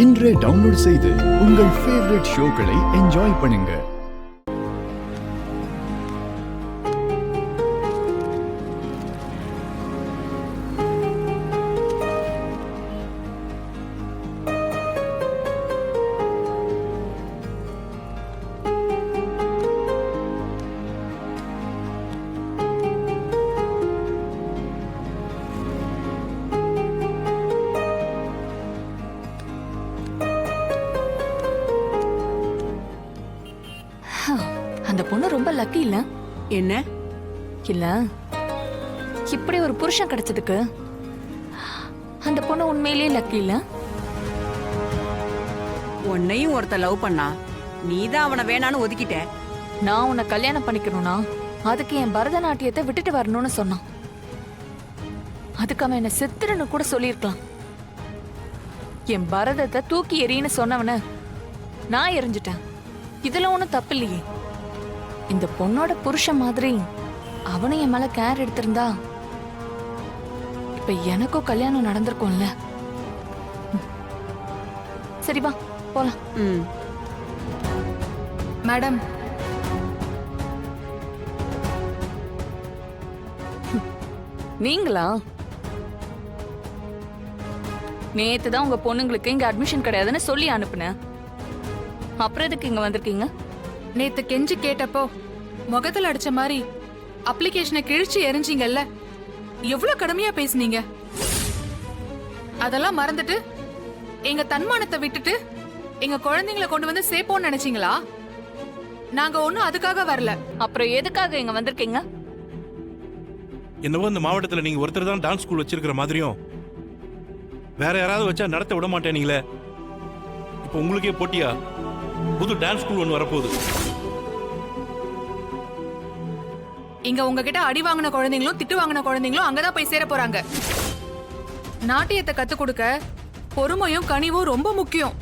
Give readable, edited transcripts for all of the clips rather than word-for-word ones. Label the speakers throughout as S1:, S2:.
S1: இன்றே டவுன்லோட் செய்து உங்கள் ஃபேவரட் ஷோக்களை என்ஜாய் பண்ணுங்க.
S2: அந்த பொண்ணு ரொம்ப லக்கி இல்ல?
S3: என்ன
S2: இல்ல இப்படி ஒரு புருஷன் கிடைச்சதுக்கு அந்த பொண்ணு உண்மையிலேயே லக்கி இல்ல?
S3: உன்னையும் ஒருத்த லவ் பண்ணா நீதான் அவனை வேணான்னு ஒதுக்கிட்ட.
S2: நான் உன்னை கல்யாணம் பண்ணிக்கணும்னா அதுக்கு என் பரதநாட்டியத்தை விட்டுட்டு வரணும்னு சொன்னான். அதுக்கு அவன் என்ன செத்துருன்னு கூட சொல்லியிருக்கலாம். என் பரதத்தை தூக்கி எறின்னு சொன்னவன நான் எரிஞ்சிட்டேன். இதுல ஒண்ணும் தப்பு இல்லையே. இந்த பொண்ணோட புருஷன் மாதிரி அவனும் என் மேல கேர் எடுத்திருந்தா இப்ப எனக்கும் கல்யாணம் நடந்திருக்கும்ல. சரி வா போலாம்.
S4: மேடம்,
S2: நீங்களா? நேத்து தான் உங்க பொண்ணுங்களுக்கு இங்க அட்மிஷன் கிடையாதுன்னு சொல்லி அனுப்புனேன். அப்புறம் எதுக்கு இங்க வந்திருக்கீங்க?
S4: நேத்து கெஞ்சி கேட்டப்போ முகத்துல அடிச்ச மாதிரி அப்ளிகேஷனை கிழிச்சு எரிஞ்சிங்கல்ல, எவ்வளவு கடுமையா பேசுனீங்க. அதெல்லாம் மறந்துட்டு எங்க தன்மானத்தை விட்டுட்டு எங்க குழந்தைங்களை கொண்டு வந்து சேர்ப்போம்னு நினைச்சீங்களா? நாங்க ஒண்ணும் அதுக்காக வரல.
S2: அப்புறம் எதுக்காக இங்க வந்திருக்கீங்க?
S5: என்னவோ இந்த மாவட்டத்துல நீங்க ஒருத்தர் தான் டான்ஸ் ஸ்கூல் வச்சிருக்கிற மாதிரியும் வேற யாராவது வச்சா நடத்த விட மாட்டேனீங்களே. இப்போ உங்களுக்கே போட்டியா புது டான்ஸ் ஸ்கூல் ஒன்று வரப்போகுது.
S4: இங்க உங்ககிட்ட அடி வாங்கின குழந்தைங்களும் திட்டு வாங்கின குழந்தைங்களும் அங்கதான் போய் சேர போறாங்க. நாட்டியத்தை கத்து கொடுக்க பொறுமையும் கனிவும் ரொம்ப முக்கியம்.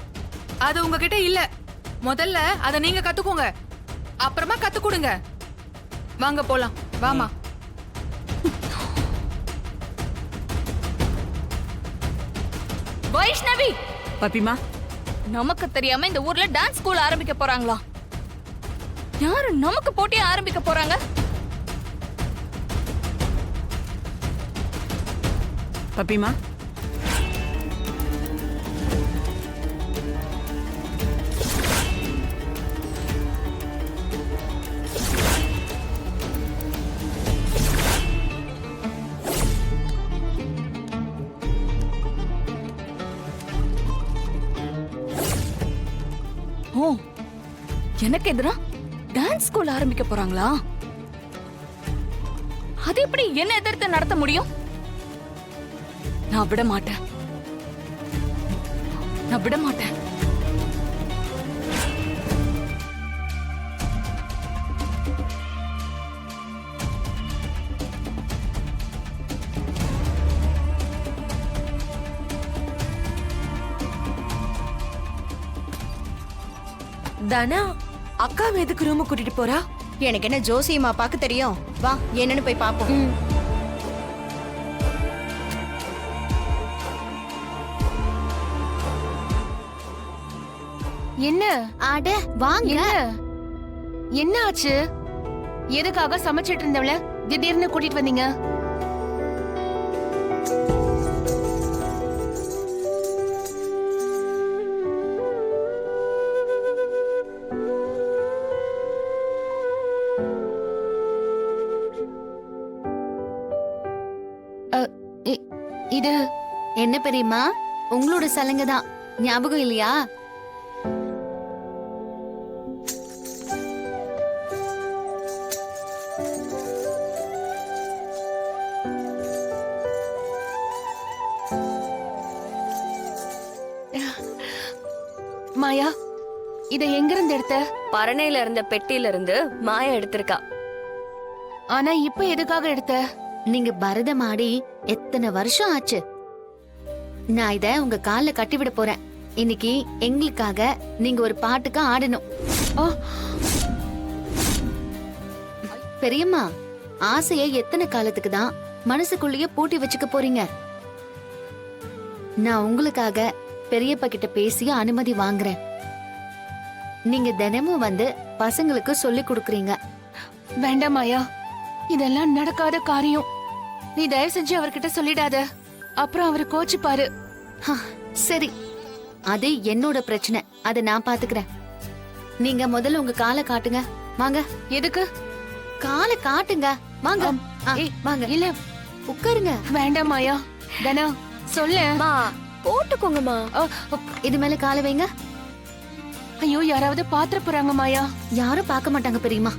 S4: அது உங்ககிட்ட இல்ல. முதல்ல அதை நீங்க கத்துக்கோங்க, அப்புறமா கத்து கொடுங்க. வாங்க போலாம். வாமா.
S2: வைஷ்ணவி,
S3: பப்பிமா,
S2: நமக்கு தெரியாம இந்த ஊர்ல டான்ஸ் ஸ்கூல் ஆரம்பிக்க போறாங்களா? யாரு நமக்கு போட்டியா ஆரம்பிக்க போறாங்க?
S3: பப்பிமா,
S2: ஓ, எனக்கு எதிரா டான்ஸ் ஸ்கூல் ஆரம்பிக்க போறாங்களா? அது எப்படி என்ன எதிர்த்து நடத்த முடியும்? நான் விட மாட்டேன். நான் விட மாட்டேன்.
S6: தானா, அக்கா எதுக்கு ரூம் கூட்டிட்டு போறா?
S7: எனக்கு என்ன ஜோசியம்மா பாக்க தெரியும். வா, என்னன்னு போய் பாப்போம்.
S6: என்ன?
S7: அட வாங்க.
S6: என்ன ஆச்சு? எதுக்காக சமைச்சிட்டு இருந்தவள திடீர்னு கூட்டிட்டு வந்தீங்க? இது
S7: என்ன பெரியம்மா, உங்களோட சலங்கை தான், ஞாபகம் இல்லையா?
S6: மாயா, இத எங்க இருந்து எடுத்த?
S8: பரணையில இருந்த பெட்டியில இருந்து மாயா எடுத்திருக்கா.
S6: ஆனா இப்ப எதுக்காக எடுத்த?
S7: நீங்க பரதம் ஆடி எத்தனை வருஷம் ஆச்சு. நான் இத உங்க கால்ல கட்டி விட போறேன். இன்னைக்கு எங்களுக்காக நீங்க ஒரு பாட்டுக்கு ஆடணும். பெரியம்மா, ஆசையை எத்தனை காலத்துக்கு தான் மனசுக்குள்ளேயே பூட்டி வச்சுக்க போறீங்க? நான் உங்களுக்காக பெரியப்பா கிட்ட பேசி அனுமதி வாங்குறேன். நீங்க தினமும் வந்து பசங்களுக்கு சொல்லி கொடுக்கறீங்க.
S6: வேண்டாம் மாயா, இதெல்லாம் நடக்காத காரியம். நீ தயவு செஞ்சு அவர்கிட்ட சொல்லிடாத, அப்புறம் அவரு கோச்சிப்பாரு.
S7: சரி, அது என்னோட பிரச்சனை, அதை நான் பாத்துக்கிறேன். நீங்க முதல்ல உங்க காலை காட்டுங்க. வாங்க.
S6: எதுக்கு?
S7: காலை காட்டுங்க. வாங்க. வாங்க.
S6: இல்ல,
S7: உட்காருங்க.
S6: வேண்டாம் மாயா. தனா சொல்ல.
S8: மா போட்டுக்கோங்கம்மா.
S7: இது மேல காலை வைங்க.
S6: ஐயோ, யாராவது பாத்திர போறாங்க மாயா.
S7: யாரும் பார்க்க மாட்டாங்க பெரியம்மா.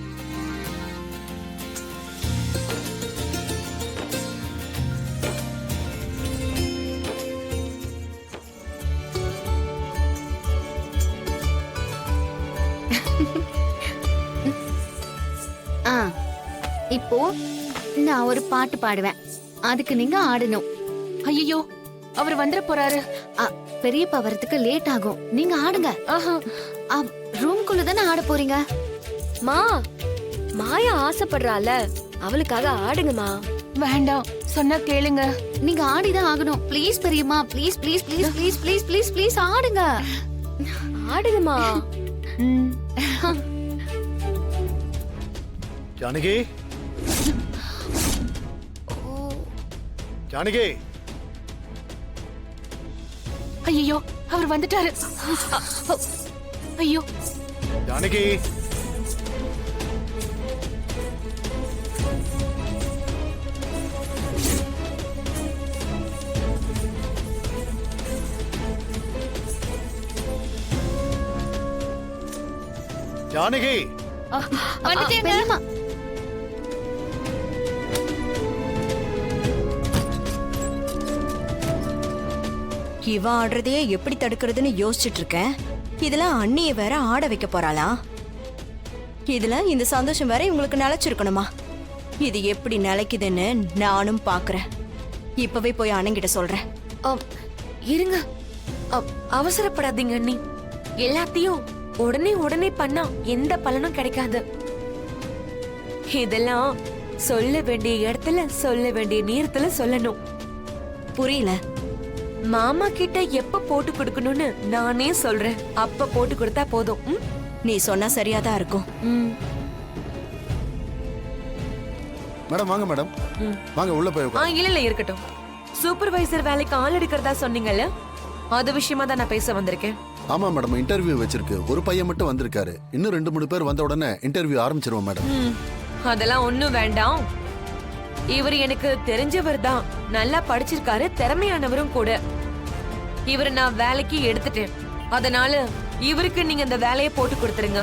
S7: இப்போ நான் ஒரு பாட்டு பாடுவேன், அதுக்கு நீங்க ஆடணும்.
S6: ஐயோ, அவர் வந்துட போறாரு.
S7: பெரியப்பா வரதுக்கு லேட் ஆகும், நீங்க ஆடுங்க. ரூம்குள்ள தானே ஆட போறீங்க.
S8: மா மாயா ஆசைப்படுறால, அவளுக்காக ஆடுங்கம்மா.
S6: வேண்டாம், சொன்னா கேளுங்க.
S7: நீங்க ஆடிதான் ஆகணும். ப்ளீஸ் பெரியம்மா, please please please please please please please ஆடுங்க.
S8: ஆடுங்கம்மா.
S9: ஜானகி, ஜானகி.
S6: ஐயோ, அவர் வந்துட்டாரு. ஐயோ
S9: ஜானகி. ஜானகி.
S6: வந்துட்டேங்க.
S7: பெரியம்மா,
S10: இவ ஆடுறதையே எப்படி தடுக்கிறதுன்னு யோசிச்சுட்டு இருக்கேன். இதுல அண்ணிய வேற ஆட வைக்க போறாளா? இதுல இந்த சந்தோஷம் வேற இவங்களுக்கு நிலைச்சிருக்கணுமா? இது எப்படி நிலைக்குதுன்னு நானும் பாக்குறேன். இப்பவே போய் அண்ணங்கிட்ட சொல்றேன்.
S6: இருங்க, அவசரப்படாதீங்க அண்ணி. எல்லாத்தையும் உடனே உடனே பண்ணா எந்த பலனும் கிடைக்காது. இதெல்லாம் சொல்ல வேண்டிய இடத்துல சொல்ல வேண்டிய நேரத்துல சொல்லணும்.
S10: புரியல.
S6: மாமா கிட்ட எப்ப போட்டு கொடுக்கணும்னு நானே சொல்றேன், அப்ப போட்டு கொடுத்தா போதும்.
S10: நீ சொன்னா சரியாதான் இருக்கும்.
S9: மேடம் வாங்க மேடம், வாங்க உள்ள போய் உட்காருங்க.
S6: இல்ல இருக்கட்டும். சூப்பர்வைசர் வேலைக்கு ஆள் எடுக்கிறதா சொன்னீங்கல்ல, அது விஷயமா தான் நான் பேச வந்திருக்கேன்.
S9: ஆமா மேடம், இன்டர்வியூ வச்சிருக்கு. ஒரு பையன் மட்டும் வந்திருக்காரு. இன்னும் 2-3 பேர் வந்த உடனே இன்டர்வியூ ஆரம்பிச்சிருவோம் மேடம்.
S6: அதெல்லாம் ஒண்ணும் வேண்டாம். இவர் எனக்கு தெரிஞ்சவர் தான், நல்லா படிச்சிருக்காரு, திறமையானவரும் கூட. இவரை நான் வேலைக்கு எடுத்துட்டேன். அதனால இவருக்கு நீங்க இந்த வேலையை போட்டு கொடுத்துருங்க.